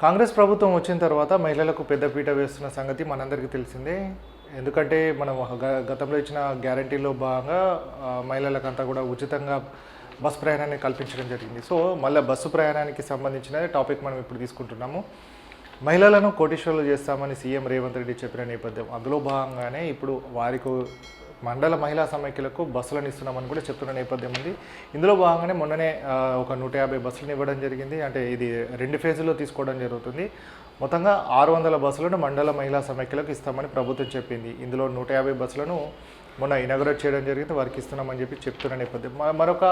కాంగ్రెస్ ప్రభుత్వం వచ్చిన తర్వాత మహిళలకు పెద్దపీట వేస్తున్న సంగతి మనందరికీ తెలిసిందే. ఎందుకంటే మనం గతంలో ఇచ్చిన గ్యారంటీలో భాగంగా మహిళలకంతా కూడా ఉచితంగా బస్సు ప్రయాణాన్ని కల్పించడం జరిగింది. సో మళ్ళీ బస్సు ప్రయాణానికి సంబంధించిన టాపిక్ మనం ఇప్పుడు తీసుకుంటున్నాము. మహిళలను కోటీశ్వరులు చేస్తామని సీఎం రేవంత్ రెడ్డి చెప్పిన నేపథ్యం, అందులో భాగంగానే ఇప్పుడు వారికి మండల మహిళా సమైక్యలకు బస్సులను ఇస్తున్నామని కూడా చెప్తున్న నేపథ్యం ఉంది. ఇందులో భాగంగానే మొన్ననే ఒక 150 బస్సులను ఇవ్వడం జరిగింది. అంటే ఇది 2 ఫేజుల్లో తీసుకోవడం జరుగుతుంది. మొత్తంగా 600 బస్సులను మండల మహిళా సమైక్యలకు ఇస్తామని ప్రభుత్వం చెప్పింది. ఇందులో 150 బస్సులను మొన్న ఇనాగరేట్ చేయడం జరిగింది, వారికి ఇస్తున్నామని చెప్పి చెప్తున్న నేపథ్యం. మరొక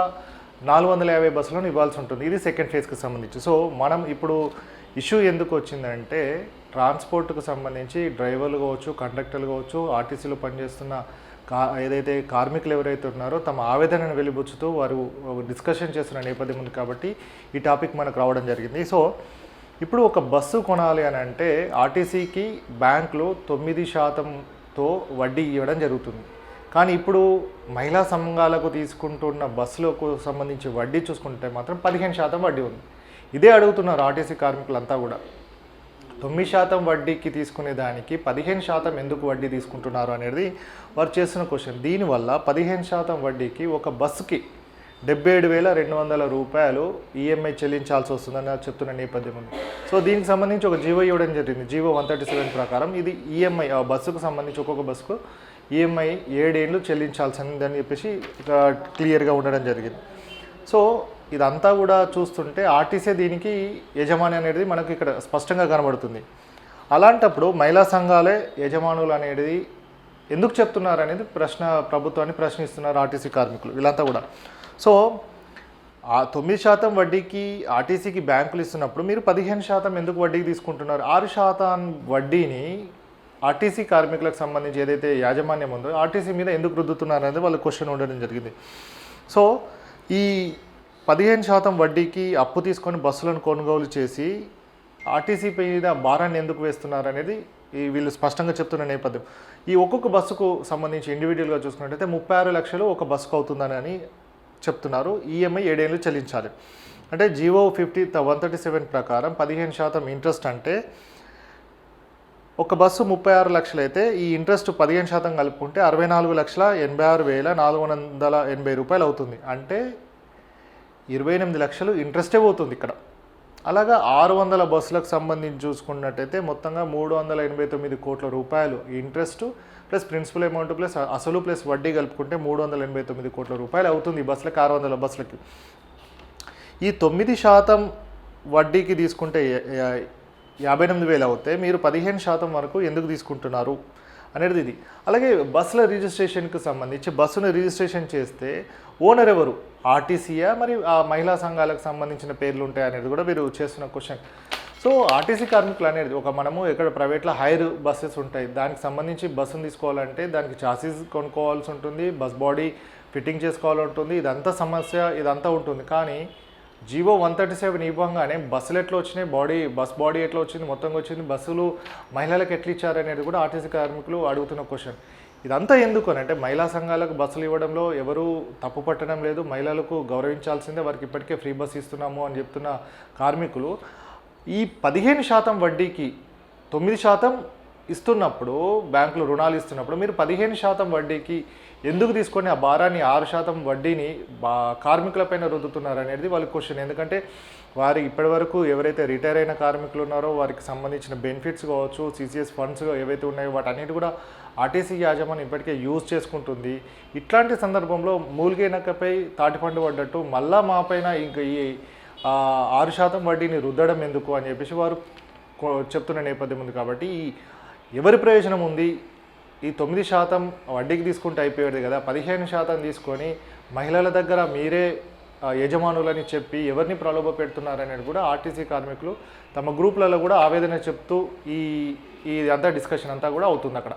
450 బస్సులను ఇవ్వాల్సి ఉంటుంది. ఇది సెకండ్ ఫేజ్కి సంబంధించి. సో మనం ఇప్పుడు ఇష్యూ ఎందుకు వచ్చిందంటే, ట్రాన్స్పోర్ట్కు సంబంధించి డ్రైవర్లు కావచ్చు, కండక్టర్లు కావచ్చు, ఆర్టీసీలో పనిచేస్తున్న ఏదైతే కార్మికులు ఎవరైతే ఉన్నారో తమ ఆవేదనను వెలిబుచ్చుతూ వారు డిస్కషన్ చేస్తున్న నేపథ్యం ఉంది కాబట్టి ఈ టాపిక్ మనకు రావడం జరిగింది. సో ఇప్పుడు ఒక బస్సు కొనాలి అని అంటే ఆర్టీసీకి బ్యాంకులో 9% వడ్డీ ఇవ్వడం జరుగుతుంది. కానీ ఇప్పుడు మహిళా సంఘాలకు తీసుకుంటున్న బస్సులకు సంబంధించి వడ్డీ చూసుకుంటే మాత్రం 15% వడ్డీ ఉంది. ఇదే అడుగుతున్నారు ఆర్టీసీ కార్మికులంతా కూడా. 9% వడ్డీకి తీసుకునే దానికి 15% ఎందుకు వడ్డీ తీసుకుంటున్నారు అనేది వారు చేస్తున్న క్వశ్చన్. దీనివల్ల 15% వడ్డీకి ఒక బస్సుకి 77,200 రూపాయలు ఈఎంఐ చెల్లించాల్సి వస్తుందని చెప్తున్న నేపథ్యం ఉంది. సో దీనికి సంబంధించి ఒక జీవో ఇవ్వడం జరిగింది. జీవో 137 ప్రకారం ఇది ఈఎంఐ బస్సుకు సంబంధించి ఒక్కొక్క బస్సుకు ఈఎంఐ 7 ఏళ్ళు చెల్లించాల్సిందని చెప్పేసి క్లియర్గా ఉండడం జరిగింది. సో ఇదంతా కూడా చూస్తుంటే ఆర్టీసీ దీనికి యజమాని అనేది మనకు ఇక్కడ స్పష్టంగా కనబడుతుంది. అలాంటప్పుడు మహిళా సంఘాలే యజమానులు అనేది ఎందుకు చెప్తున్నారు అనేది ప్రభుత్వాన్ని ప్రశ్నిస్తున్నారు ఆర్టీసీ కార్మికులు వీళ్ళంతా కూడా. సో ఆ 9% వడ్డీకి ఆర్టీసీకి బ్యాంకులు ఇస్తున్నప్పుడు మీరు 15% ఎందుకు వడ్డీకి తీసుకుంటున్నారు? 6% వడ్డీని ఆర్టీసీ కార్మికులకు సంబంధించి ఏదైతే యాజమాన్యం ఉందో ఆర్టీసీ మీద ఎందుకు రుద్దుతున్నారు అనేది వాళ్ళ క్వశ్చన్ ఉండడం జరిగింది. సో ఈ 15% వడ్డీకి అప్పు తీసుకొని బస్సులను కొనుగోలు చేసి ఆర్టీసీ మీద భారాన్ని ఎందుకు వేస్తున్నారు అనేది వీళ్ళు స్పష్టంగా చెప్తున్న నేపథ్యం. ఈ ఒక్కొక్క బస్సుకు సంబంధించి ఇండివిజువల్గా చూసుకున్నట్టయితే 36 లక్షలు ఒక బస్సుకు అవుతుందని చెప్తున్నారు. ఈఎంఐ 7 ఏళ్ళు చెల్లించాలి. అంటే జీవో 137 ప్రకారం 15% ఇంట్రెస్ట్ అంటే ఒక బస్సు 36 లక్షలు అయితే ఈ ఇంట్రెస్ట్ 15% కలుపుకుంటే 64,86,480 రూపాయలు అవుతుంది. అంటే 28 లక్షలు ఇంట్రెస్టే పోతుంది ఇక్కడ. అలాగా 600 బస్సులకు సంబంధించి చూసుకున్నట్టయితే మొత్తంగా 389 కోట్ల రూపాయలు interest plus principal amount plus అసలు ప్లస్ వడ్డీ కలుపుకుంటే 389 కోట్ల రూపాయలు అవుతుంది ఈ బస్సులకు, 600 బస్సులకి. ఈ 9% వడ్డీకి తీసుకుంటే 58,000 అవుతాయి. మీరు 15% వరకు ఎందుకు తీసుకుంటున్నారు అనేది ఇది. అలాగే బస్సుల రిజిస్ట్రేషన్కి సంబంధించి బస్సును రిజిస్ట్రేషన్ చేస్తే ఓనర్ ఎవరు? ఆర్టీసీయా మరి ఆ మహిళా సంఘాలకు సంబంధించిన పేర్లు ఉంటాయి అనేది కూడా మీరు చేస్తున్న క్వశ్చన్. సో ఆర్టీసీ కార్మికులు అనేది మనము ఎక్కడ ప్రైవేట్లో హైర్ బస్సెస్ ఉంటాయి, దానికి సంబంధించి బస్సును తీసుకోవాలంటే దానికి చాసీస్ కొనుక్కోవాల్సి ఉంటుంది, బస్ బాడీ ఫిట్టింగ్ చేసుకోవాల్సి ఉంటుంది, ఇదంతా సమస్య ఇదంతా ఉంటుంది. కానీ జీవో 137 ఇవ్వగానే బస్సులు ఎట్లా వచ్చినాయి, బస్ బాడీ ఎట్లా వచ్చింది, మొత్తంగా వచ్చింది, బస్సులు మహిళలకు ఎట్లా ఇచ్చారు అనేది కూడా ఆర్టీసీ కార్మికులు అడుగుతున్న క్వశ్చన్. ఇదంతా ఎందుకు అని అంటే మహిళా సంఘాలకు బస్సులు ఇవ్వడంలో ఎవరూ తప్పు పట్టడం లేదు, మహిళలకు గౌరవించాల్సిందే, వారికి ఇప్పటికే ఫ్రీ బస్ ఇస్తున్నాము అని చెప్తున్న కార్మికులు ఈ 15% వడ్డీకి 9% ఇస్తున్నప్పుడు బ్యాంకులు రుణాలు ఇస్తున్నప్పుడు మీరు 15% వడ్డీకి ఎందుకు తీసుకొని ఆ భారాన్ని 6% వడ్డీని కార్మికులపైన రుద్దుతున్నారు అనేది వాళ్ళ క్వశ్చన్. ఎందుకంటే వారి ఇప్పటివరకు ఎవరైతే రిటైర్ అయిన కార్మికులు ఉన్నారో వారికి సంబంధించిన బెనిఫిట్స్ కావచ్చు, సిసిఎస్ ఫండ్స్ ఏవైతే ఉన్నాయో వాటన్నిటి కూడా ఆర్టీసీ యాజమాన్యం ఇప్పటికే యూజ్ చేసుకుంటుంది. ఇట్లాంటి సందర్భంలో మూలిగేనకపై తాటిపండు పడ్డట్టు మళ్ళా మా పైన ఇంకా ఈ 6% వడ్డీని రుద్దడం ఎందుకు అని చెప్పేసి వారు చెప్తున్న నేపథ్యం ఉంది. కాబట్టి ఎవరి ప్రయోజనం ఉంది? ఈ 9% వడ్డీకి తీసుకుంటే అయిపోయేది కదా, 15% తీసుకొని మహిళల దగ్గర మీరే యజమానులని చెప్పి ఎవరిని ప్రలోభ పెడుతున్నారనేది కూడా ఆర్టీసీ కార్మికులు తమ గ్రూపులలో కూడా ఆవేదన చెప్తూ ఈ అంతా డిస్కషన్ అంతా కూడా అవుతుంది అక్కడ.